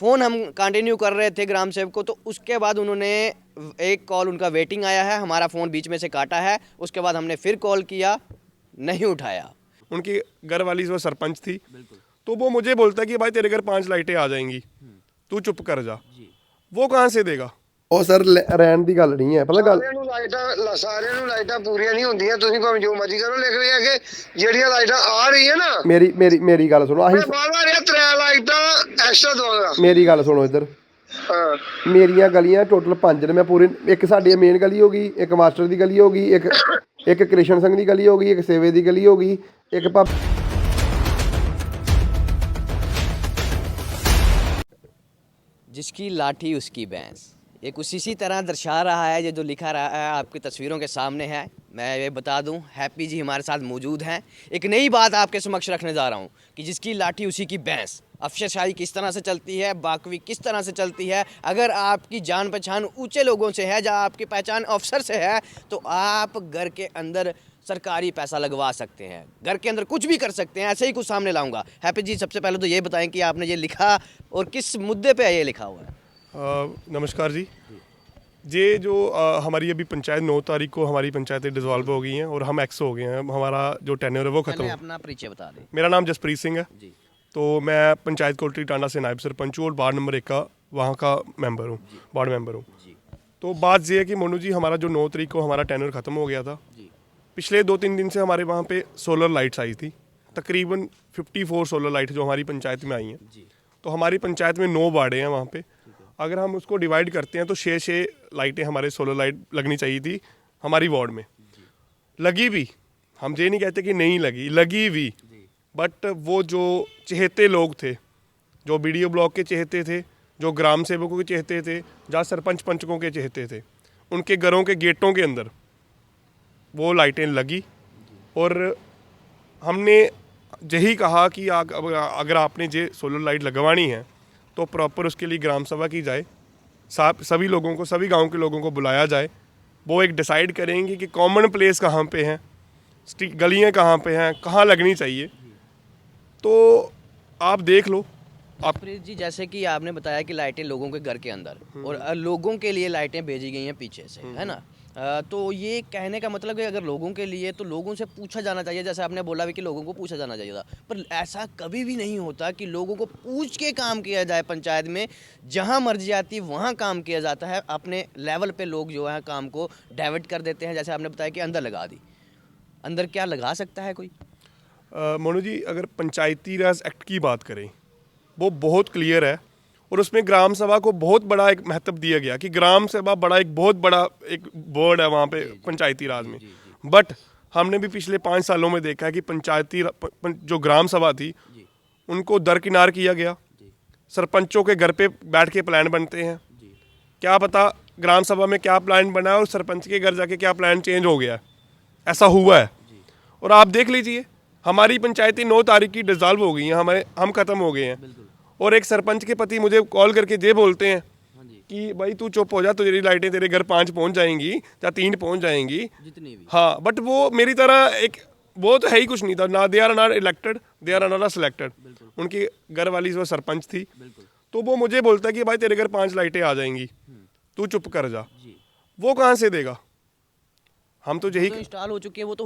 Phone हम continue कर रहे थे ग्राम सेवक को, तो उसके बाद उन्होंने एक कॉल उनका वेटिंग आया है, हमारा फ़ोन बीच में से काटा है। उसके बाद हमने फिर कॉल किया, नहीं उठाया। उनकी घर वाली जो सरपंच थी, तो वो मुझे बोलता है कि भाई तेरे घर 5 लाइटें आ जाएंगी, तू चुप कर जा। वो कहाँ से देगा? ਉਹ ਸਰ ਰਹਿਣ ਦੀ ਗੱਲ ਨਹੀਂ ਹੈ, ਪਤਾ ਗੱਲ ਸਾਰਿਆਂ ਨੂੰ ਲਾਈਟਾਂ ਪੂਰੀਆਂ ਨਹੀਂ ਹੁੰਦੀਆਂ, ਤੁਸੀਂ ਭਾਵੇਂ ਜੋ ਮਰਜ਼ੀ ਕਰੋ, ਲਿਖ ਰਿਹਾ ਕਿ ਜਿਹੜੀਆਂ ਲਾਈਟਾਂ ਆ ਰਹੀਆਂ ਨਾ, ਮੇਰੀ ਗੱਲ ਸੁਣੋ, ਮੈਂ ਬਾਹਰ ਰਿਹਾ 3 ਲਾਈਟਾਂ ਐਕਸਟਰਾ ਦਵਾਂਗਾ। ਮੇਰੀ ਗੱਲ ਸੁਣੋ ਇੱਧਰ, ਹਾਂ ਮੇਰੀਆਂ ਗਲੀਆਂ ਟੋਟਲ 5 ਨੇ, ਮੈਂ ਪੂਰੀ, ਇੱਕ ਸਾਡੀ ਮੇਨ ਗਲੀ ਹੋ ਗਈ, ਇੱਕ ਮਾਸਟਰ ਦੀ ਗਲੀ ਹੋ ਗਈ, ਇੱਕ ਕ੍ਰਿਸ਼ਨ ਸਿੰਘ ਦੀ ਗਲੀ ਹੋ ਗਈ, ਇੱਕ ਸੇਵੇ ਦੀ ਗਲੀ ਹੋ ਗਈ, ਇੱਕ जिसकी लाठी उसकी भैंस, ये कुछ इसी तरह दर्शा रहा है। ये जो लिखा रहा है आपकी तस्वीरों के सामने है। मैं ये बता दूं, हैप्पी जी हमारे साथ मौजूद हैं। एक नई बात आपके समक्ष रखने जा रहा हूं कि जिसकी लाठी उसी की भैंस। अफसरशाही किस तरह से चलती है, बाकवी किस तरह से चलती है। अगर आपकी जान पहचान ऊंचे लोगों से है, जहाँ आपकी पहचान अफसर से है, तो आप घर के अंदर सरकारी पैसा लगवा सकते हैं, घर के अंदर कुछ भी कर सकते हैं। ऐसे ही कुछ सामने लाऊंगा। हैप्पी जी, सबसे पहले तो ये बताएं कि आपने ये लिखा और किस मुद्दे पे ये लिखा हुआ है। नमस्कार जी। ये जो हमारी अभी पंचायत 9 तारीख को हमारी पंचायतें डिसॉल्व हो गई हैं और हम एक्स हो गए हैं। हमारा जो टेन्योर है वो खत्म पहले हो। अपना परिचय बता दें। मेरा नाम जसप्रीत सिंह है जी। तो मैं पंचायत कोटली टांडा से नायब सरपंच हूँ और वार्ड नंबर 1 का वहाँ का मेंबर हूँ, वार्ड मेंबर हूँ। तो बात ये है कि मोनू जी, हमारा जो 9 तारीख को हमारा टेन्योर ख़त्म हो गया था। पिछले 2-3 दिन से हमारे वहाँ पे सोलर लाइट्स आई थी, तकरीबन 54 सोलर लाइट जो हमारी पंचायत में आई हैं। तो हमारी पंचायत में 9 वार्डे हैं। वहाँ पे अगर हम उसको डिवाइड करते हैं तो 6 लाइटें हमारे सोलर लाइट लगनी चाहिए थी हमारी वार्ड में। लगी भी, हम ये नहीं कहते कि नहीं लगी, लगी भी। बट वो जो चहेते लोग थे, जो बीडीओ ब्लॉक के चहेते थे, जो ग्राम सेवकों के चहेते थे, जहाँ सरपंच पंचकों के चहेते थे, उनके घरों के गेटों के अंदर वो लाइटें लगी। और हमने यही कहा कि अगर आपने ये सोलर लाइट लगवानी है तो प्रॉपर उसके लिए ग्राम सभा की जाए, सभी लोगों को, सभी गांव के लोगों को बुलाया जाए। वो एक डिसाइड करेंगे कि कॉमन प्लेस कहाँ पे हैं, गलियाँ कहाँ पे हैं, कहाँ लगनी चाहिए। तो आप देख लो। प्रीत जी, जैसे कि आपने बताया कि लाइटें लोगों के घर के अंदर और लोगों के लिए लाइटें भेजी गई हैं पीछे से, है ना। तो ये कहने का मतलब है अगर लोगों के लिए, तो लोगों से पूछा जाना चाहिए। जैसे आपने बोला भी कि लोगों को पूछा जाना चाहिए था, पर ऐसा कभी भी नहीं होता कि लोगों को पूछ के काम किया जाए। पंचायत में जहाँ मर्जी आती है वहाँ काम किया जाता है। अपने लेवल पे लोग जो है काम को डाइवर्ट कर देते हैं। जैसे आपने बताया कि अंदर लगा दी, अंदर क्या लगा सकता है कोई? मोनू जी, अगर पंचायती राज एक्ट की बात करें, वो बहुत क्लियर है और उसमें ग्राम सभा को बहुत बड़ा एक महत्व दिया गया कि ग्राम सभा बड़ा एक बहुत बड़ा एक वर्ड है वहाँ पे पंचायती राज में। बट हमने भी पिछले 5 सालों में देखा है कि पंचायती जो ग्राम सभा थी उनको दरकिनार किया गया। सरपंचों के घर पे बैठ के प्लान बनते हैं, क्या पता ग्राम सभा में क्या प्लान बना है और सरपंच के घर जाके क्या प्लान चेंज हो गया है। ऐसा हुआ है। और आप देख लीजिए, हमारी पंचायतें 9 तारीख की डिसॉल्व हो गई हैं, हम ख़त्म हो गए हैं। और एक सरपंच के पति मुझे कॉल करके ये बोलते हैं कि भाई तू चुप हो जा, तेरी लाइटें तेरे घर 5 पहुंच जाएंगी या 3 पहुंच जाएंगी, जितनी भी। हाँ, बट वो मेरी तरह एक, वो तो है ही कुछ नहीं था ना। They are not elected, they are not selected. उनकी घर वाली जो सरपंच थी, तो वो मुझे बोलता है कि भाई तेरे घर 5 लाइटें आ जाएंगी, तू चुप कर जा। वो कहाँ से देगा? हम तो यही इंस्टॉल हो चुकी है, वो तो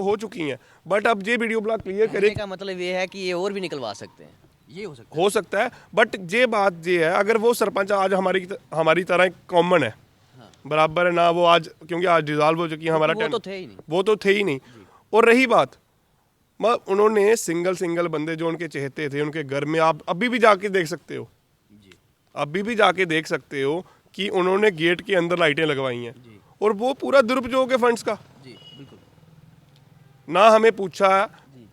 हो चुकी हैं। बट अब ये वीडियो ब्लॉग क्लियर करे का मतलब ये है कि ये और भी निकलवा सकते हैं, ये हो सकता है। बट ये बात ये है, अगर वो सरपंच आज हमारी तरह कॉमन है, हाँ, बराबर है ना, वो आज, क्योंकि आज डिसॉल्व हो चुकी है हमारा, वो तो थे ही नहीं। और रही बात, उन्होंने सिंगल बंदे जो उनके चहेते थे, उनके घर में आप अभी भी जाके देख सकते हो, अभी भी जाके देख सकते हो कि उन्होंने गेट के अंदर लाइटें लगवाई हैं। और वो पूरा दुरुपयोग है फंड्स का। ना हमें पूछा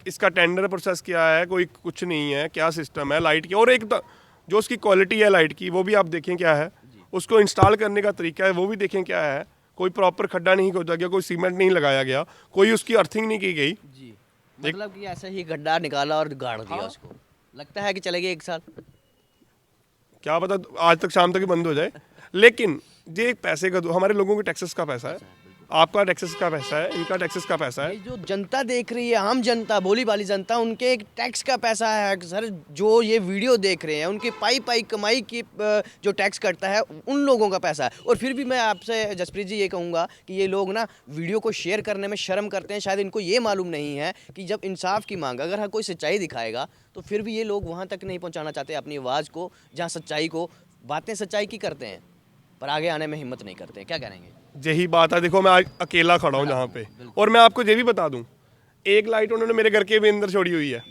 इसका टेंडर प्रोसेस क्या है, कोई कुछ नहीं है, क्या सिस्टम है लाइट की। और एक जो उसकी क्वालिटी है लाइट की, वो भी आप देखें क्या है, उसको इंस्टॉल करने का तरीका है वो भी देखें क्या है। कोई प्रॉपर खड्डा नहीं खोदा गया, कोई सीमेंट नहीं लगाया गया, कोई उसकी अर्थिंग नहीं की गई। मतलब कि ऐसे ही गड्ढा निकाला और गाड़ दिया। हाँ? उसको लगता है कि चलेगी 1 साल, क्या पता आज तक शाम तक ही बंद हो जाए। लेकिन ये एक पैसे का, हमारे लोगों के टैक्सेस का पैसा है, आपका टैक्सेस का पैसा है, इनका टैक्सेस का पैसा है। ये जो जनता देख रही है, आम जनता, भोली भाली जनता, उनके एक टैक्स का पैसा है सर। जो ये वीडियो देख रहे हैं उनकी पाई पाई कमाई की जो टैक्स कटता है उन लोगों का पैसा है। और फिर भी मैं आपसे जसप्रीत जी ये कहूँगा कि ये लोग ना वीडियो को शेयर करने में शर्म करते हैं। शायद इनको ये मालूम नहीं है कि जब इंसाफ की मांग, अगर हर कोई सच्चाई दिखाएगा तो फिर भी ये लोग वहाँ तक नहीं पहुँचाना चाहते अपनी आवाज़ को, जहाँ सच्चाई को, बातें सच्चाई की करते हैं पर आगे आने में हिम्मत नहीं करते। क्या करेंगे? यही बात है। देखो मैं आज अकेला खड़ा हूँ जहाँ पे, और मैं आपको ये भी बता दूँ, एक लाइट उन्होंने मेरे घर के भी अंदर छोड़ी हुई है।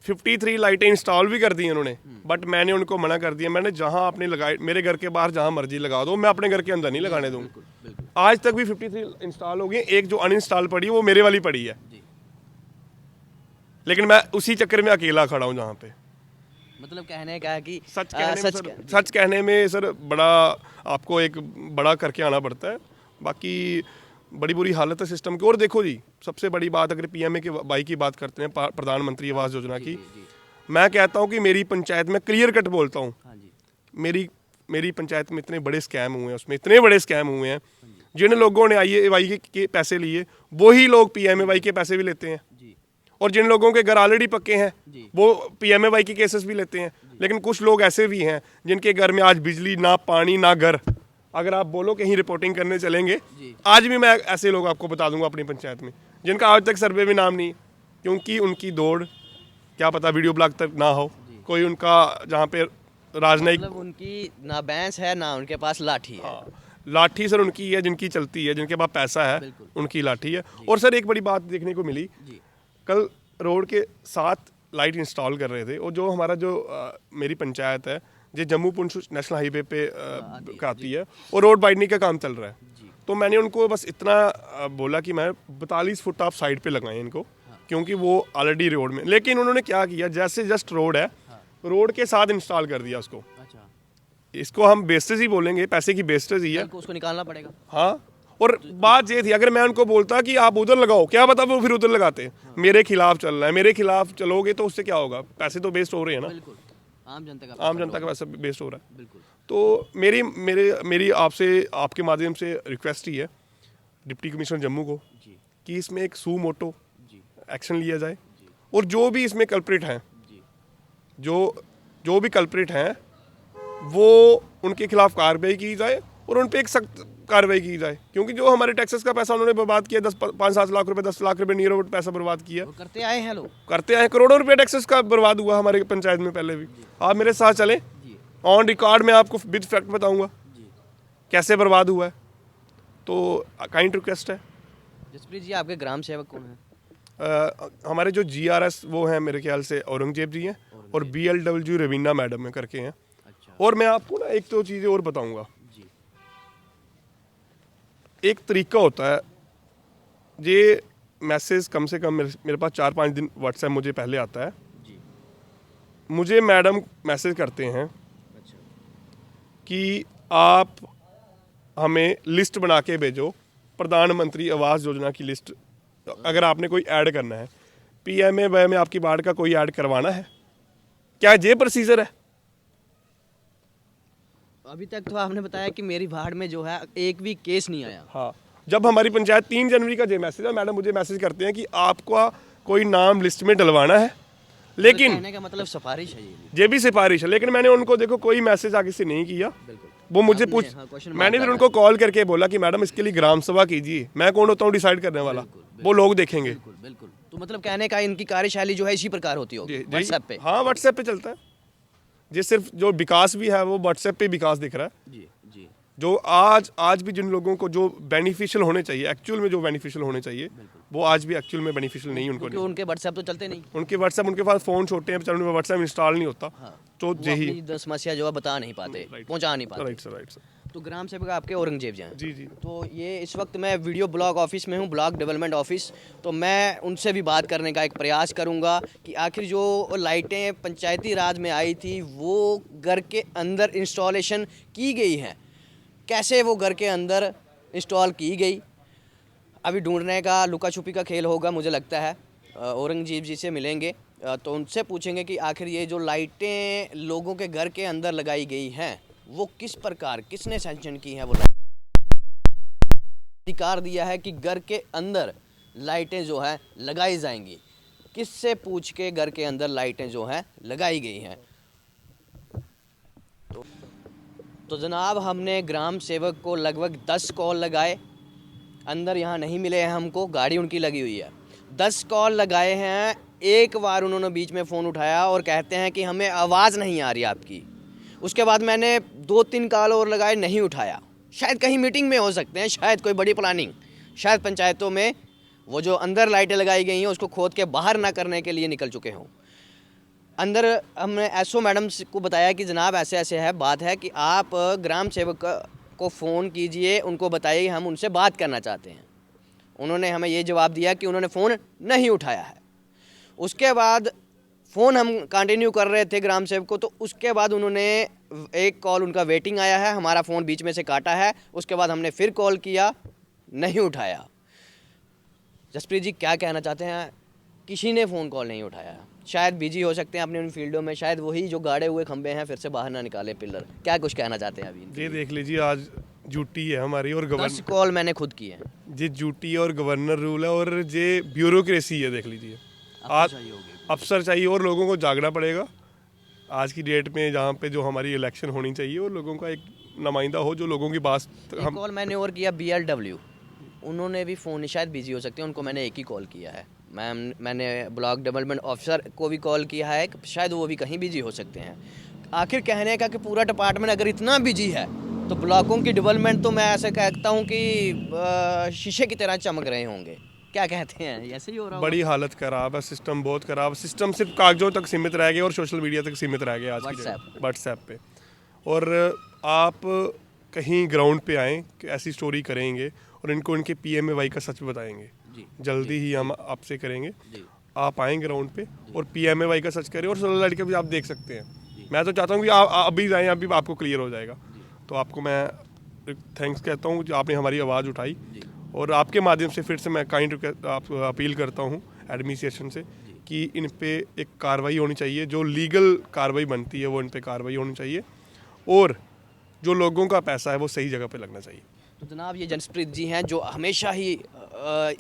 53 लाइटें इंस्टॉल भी कर दी हैं उन्होंने, बट मैंने उनको मना कर दिया। मैंने जहाँ आपने लगाए, मेरे घर के बाहर जहाँ मर्जी लगा दो, मैं अपने घर के अंदर नहीं लगाने दूँगा। आज तक भी 53 इंस्टॉल हो गई, एक जो अनइंस्टॉल पड़ी है वो मेरे वाली पड़ी है, लेकिन मैं उसी चक्कर में अकेला खड़ा हूँ जहाँ पे। मतलब कहने का है कि सच कहने में सर बड़ा आपको एक बड़ा करके आना पड़ता है। बाकी बड़ी बुरी हालत है सिस्टम की। और देखो जी, सबसे बड़ी बात, अगर पीएमए के वाई की बात करते हैं, प्रधानमंत्री आवास योजना की, मैं कहता हूँ कि मेरी पंचायत में क्लियर कट बोलता हूँ, मेरी पंचायत में इतने बड़े स्कैम हुए हैं, उसमें इतने बड़े स्कैम हुए हैं, जिन लोगों ने IAY के पैसे लिए वही लोग PMAY के पैसे भी लेते हैं, और जिन लोगों के घर ऑलरेडी पक्के हैं वो PMAY के केसेस भी लेते हैं। लेकिन कुछ लोग ऐसे भी हैं जिनके घर में आज बिजली ना, पानी ना, घर, अगर आप बोलो कहीं रिपोर्टिंग करने चलेंगे, आज भी मैं ऐसे लोग आपको बता दूंगा अपनी पंचायत में, जिनका आज तक सर्वे में नाम नहीं, क्योंकि उनकी दौड़ क्या पता वीडियो ब्लॉग तक ना हो, कोई उनका जहाँ पे राजनयिक, मतलब उनकी ना भैंस है ना उनके पास लाठी है। लाठी सर उनकी है जिनकी चलती है, जिनके पास पैसा है उनकी लाठी है। और सर एक बड़ी बात देखने को मिली, कल रोड के 7 लाइट इंस्टॉल कर रहे थे, और जो हमारा जो मेरी पंचायत है जो जम्मू पुंछ नेशनल हाईवे पे आती है, और रोड वाइडनिंग का काम चल रहा है। तो मैंने उनको बस इतना बोला कि मैं 42 फुट आप साइड पे लगाएं इनको, क्योंकि वो ऑलरेडी रोड में। लेकिन उन्होंने क्या किया, जैसे जस्ट रोड है, रोड के साथ इंस्टॉल कर दिया उसको। इसको हम बेस्टेज ही बोलेंगे, पैसे की बेस्टेज ही है, उसको निकालना पड़ेगा। हाँ। और बात ये थी, अगर मैं उनको बोलता कि आप उधर लगाओ, क्या पता वो फिर उधर लगाते। मेरे खिलाफ चल रहा है, मेरे खिलाफ चलोगे तो उससे क्या होगा, पैसे तो वेस्ट हो रहे हैं ना, आम जनता का पैसा वेस्ट हो रहा है। तो मेरी आपसे, आपके माध्यम से रिक्वेस्ट ही है डिप्टी कमिश्नर जम्मू को कि इसमें एक सू मोटो एक्शन लिया जाए, और जो भी इसमें कल्प्रिट हैं, जो भी कल्प्रिट हैं, वो उनके खिलाफ कार्रवाई की जाए और उन पर एक सख्त कार्रवाई की जाए। क्योंकि जो हमारे टैक्सेस का पैसा उन्होंने बर्बाद किया, 5-7 लाख रुपए, 10 लाख रुपए नियर अबाउट पैसा बर्बाद किया, करते आए हैं लोग, करते आए। करोड़ों रुपए टैक्सेस का बर्बाद हुआ हमारे पंचायत में पहले भी। आप मेरे साथ चलें, ऑन रिकॉर्ड में आपको विद फैक्ट बताऊंगा कैसे बर्बाद हुआ है। तो काइंड रिक्वेस्ट है। जसप्रीत जी, आपके ग्राम सेवक कौन है? हमारे जो GRS वो हैं, मेरे ख्याल से औरंगजेब जी हैं, और BLW रवीना मैडम है करके हैं। और मैं आपको ना एक तो चीज़ें और बताऊंगा। एक तरीका होता है, ये मैसेज कम से कम मेरे पास 4-5 दिन व्हाट्सएप मुझे पहले आता है, मुझे मैडम मैसेज करते हैं कि आप हमें लिस्ट बना के भेजो, प्रधानमंत्री आवास योजना की लिस्ट, अगर आपने कोई ऐड करना है, PMAY में आपकी वार्ड का कोई ऐड करवाना है, क्या ये प्रोसीजर है? अभी तक तो आपने बताया कि मेरी वार्ड में जो है एक भी केस नहीं आया। हाँ, जब हमारी पंचायत 3 जनवरी का ये मैसेज है, मैडम मुझे मैसेज करते हैं कि आपका कोई नाम लिस्ट में डलवाना है, लेकिन कहने का मतलब सिफारिश है, ये भी सिफारिश है। लेकिन मैंने उनको देखो कोई मैसेज आगे से नहीं किया, वो मुझे मैंने फिर उनको कॉल करके बोला कि मैडम इसके लिए ग्राम सभा कीजिए, मैं कौन होता हूँ डिसाइड करने वाला, वो लोग देखेंगे। बिल्कुल। तो मतलब कहने का इनकी कार्यशैली जो है इसी प्रकार होती होगी व्हाट्सएप पे? हाँ, व्हाट्सएप पे चलता है। ये सिर्फ जो विकास भी है वो व्हाट्सएप पे विकास दिख रहा है। जी। जो आज भी जिन लोगों को जो बेनिफिशियल होने चाहिए, एक्चुअल में जो बेनिफिशियल होने चाहिए, वो आज भी एक्चुअल में बेनिफिशियल नहीं उनको। क्योंकि उनके व्हाट्सएप तो चलते नहीं, उनके पास फ़ोन छोटे हैं, उनमें व्हाट्सएप इंस्टॉल नहीं होता। तो यही समस्या जो है बता नहीं पाते, पहुंचा नहीं पाते। Right sir. तो ग्राम सेवक आपके औरंगजेब जी हैं? जी। तो ये इस वक्त मैं वीडियो ब्लॉग ऑफिस में हूँ, ब्लॉक डेवलपमेंट ऑफिस। तो मैं उनसे भी बात करने का एक प्रयास करूँगा कि आखिर जो लाइटें पंचायती राज में आई थी वो घर के अंदर इंस्टॉलेशन की गई हैं, कैसे वो घर के अंदर इंस्टॉल की गई, अभी ढूंढने का, लुका छुपी का खेल होगा मुझे लगता है। औरंगजेब जी से मिलेंगे तो उनसे पूछेंगे कि आखिर ये जो लाइटें लोगों के घर के अंदर लगाई गई हैं वो किस प्रकार, किसने सैंक्शन की हैं वो अधिकार दिया है कि घर के अंदर लाइटें जो है लगाई जाएंगी। किससे पूछ के घर के अंदर लाइटें जो हैं लगाई गई हैं? तो जनाब हमने ग्राम सेवक को लगभग 10 कॉल लगाए, अंदर यहाँ नहीं मिले हैं हमको, गाड़ी उनकी लगी हुई है। 10 कॉल लगाए हैं, एक बार उन्होंने बीच में फ़ोन उठाया और कहते हैं कि हमें आवाज़ नहीं आ रही आपकी। उसके बाद मैंने 2-3 कॉल और लगाए, नहीं उठाया। शायद कहीं मीटिंग में हो सकते हैं, शायद कोई बड़ी प्लानिंग, शायद पंचायतों में वो जो अंदर लाइटें लगाई गई हैं उसको खोद के बाहर ना करने के लिए निकल चुके हों। अंदर हमने एसओ मैडम को बताया कि जनाब ऐसे ऐसे है, बात है कि आप ग्राम सेवक को फ़ोन कीजिए, उनको बताइए हम उनसे बात करना चाहते हैं। उन्होंने हमें ये जवाब दिया कि उन्होंने फ़ोन नहीं उठाया है। उसके बाद फ़ोन हम कंटिन्यू कर रहे थे ग्राम सेवक को, तो उसके बाद उन्होंने एक कॉल उनका वेटिंग आया है, हमारा फ़ोन बीच में से काटा है। उसके बाद हमने फिर कॉल किया, नहीं उठाया। जसप्रीत जी क्या कहना चाहते हैं? किसी ने फ़ोन कॉल नहीं उठाया, शायद बिजी हो सकते हैं अपने उन फील्डों में, शायद वही जो गाड़े हुए खंबे हैं फिर से बाहर ना निकाले पिलर। क्या कुछ कहना चाहते हैं अभी? ये देख लीजिए, आज ड्यूटी है हमारी और 10 कॉल मैंने खुद की है। ये ड्यूटी और गवर्नर रूल है और ये ब्यूरोक्रेसी है। देख लीजिए, आज अफसर चाहिए और लोगों को जागना पड़ेगा। आज की डेट में जहाँ पे जो हमारी इलेक्शन होनी चाहिए और लोगों का एक नुमाइंदा हो जो लोगों की बात हम कॉल मैंने और किया BLW, उन्होंने भी फ़ोन, शायद बिजी हो सकते हैं, उनको मैंने एक ही कॉल किया है। मैंने ब्लॉक डेवलपमेंट ऑफिसर को भी कॉल किया है, शायद वो भी कहीं बिजी हो सकते हैं। आखिर कहने का कि पूरा डिपार्टमेंट अगर इतना बिजी है तो ब्लॉकों की डेवलपमेंट तो मैं ऐसे कहता हूँ कि शीशे की तरह चमक रहे होंगे। क्या कहते हैं, ऐसे ही हो रहा है? बड़ी हालत ख़राब है, सिस्टम बहुत ख़राब। सिस्टम सिर्फ कागजों तक सीमित रह गया और सोशल मीडिया तक सीमित रह गया आज की व्हाट्सएप पे। और आप कहीं ग्राउंड पे आएँ कि ऐसी स्टोरी करेंगे और इनको इनके PMAY का सच बताएंगे। जल्दी ही हम आपसे करेंगे। आप आएँ ग्राउंड पे और PMAY का सच करें और सोलर लाइट का भी आप देख सकते हैं। मैं तो चाहता हूँ कि आप अभी जाएँ, अभी आपको क्लियर हो जाएगा। तो आपको मैं थैंक्स कहता हूँ कि आपने हमारी आवाज़ उठाई और आपके माध्यम से फिर से मैं आप अपील करता हूँ एडमिनिस्ट्रेशन से कि इन पे एक कार्रवाई होनी चाहिए, जो लीगल कार्रवाई बनती है वो इन पे कार्रवाई होनी चाहिए और जो लोगों का पैसा है वो सही जगह पे लगना चाहिए। तो जनाब ये जसप्रीत जी हैं जो हमेशा ही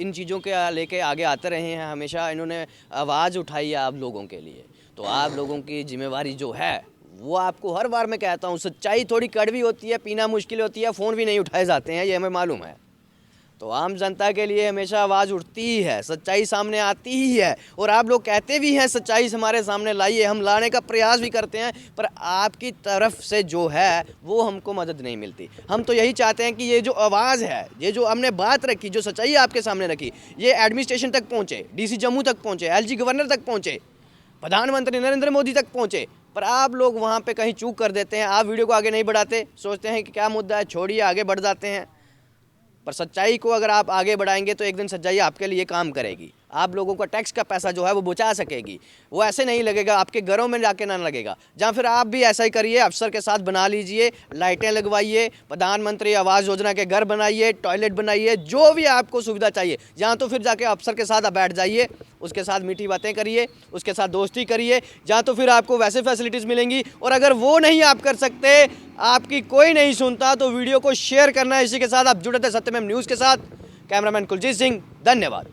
इन चीज़ों के लेके आगे आते रहे हैं, हमेशा इन्होंने आवाज़ उठाई है आप लोगों के लिए। तो आप लोगों की जिम्मेवारी जो है वो आपको हर बार मैं कहता हूँ, सच्चाई थोड़ी कड़वी होती है, पीना मुश्किल होती है, फ़ोन भी नहीं उठाए जाते हैं, ये हमें मालूम है। तो आम जनता के लिए हमेशा आवाज़ उठती ही है, सच्चाई सामने आती ही है और आप लोग कहते भी हैं सच्चाई हमारे सामने लाइए, हम लाने का प्रयास भी करते हैं, पर आपकी तरफ से जो है वो हमको मदद नहीं मिलती। हम तो यही चाहते हैं कि ये जो आवाज़ है, ये जो हमने बात रखी, जो सच्चाई आपके सामने रखी, ये एडमिनिस्ट्रेशन तक पहुँचे, DC जम्मू तक पहुँचे, LG गवर्नर तक पहुँचे, प्रधानमंत्री नरेंद्र मोदी तक पहुँचे। पर आप लोग वहाँ पे कहीं चूक कर देते हैं, आप वीडियो को आगे नहीं बढ़ाते, सोचते हैं कि क्या मुद्दा है, छोड़िए, आगे बढ़ जाते हैं। पर सच्चाई को अगर आप आगे बढ़ाएंगे तो एक दिन सच्चाई आपके लिए काम करेगी, आप लोगों का टैक्स का पैसा जो है वो बचा सकेगी। वो ऐसे नहीं लगेगा, आपके घरों में जाके ना लगेगा। जहाँ फिर आप भी ऐसा ही करिए, अफसर के साथ बना लीजिए, लाइटें लगवाइए, प्रधानमंत्री आवास योजना के घर बनाइए, टॉयलेट बनाइए, जो भी आपको सुविधा चाहिए। जहाँ तो फिर जाके अफसर के साथ आप बैठ जाइए, उसके साथ मीठी बातें करिए, उसके साथ दोस्ती करिए। जहाँ तो फिर आपको वैसे फैसिलिटीज़ मिलेंगी। और अगर वो नहीं आप कर सकते, आपकी कोई नहीं सुनता, तो वीडियो को शेयर करना है। इसी के साथ आप जुड़े थे सत्यमेव न्यूज़ के साथ। कैमरामैन कुलजीत सिंह, धन्यवाद।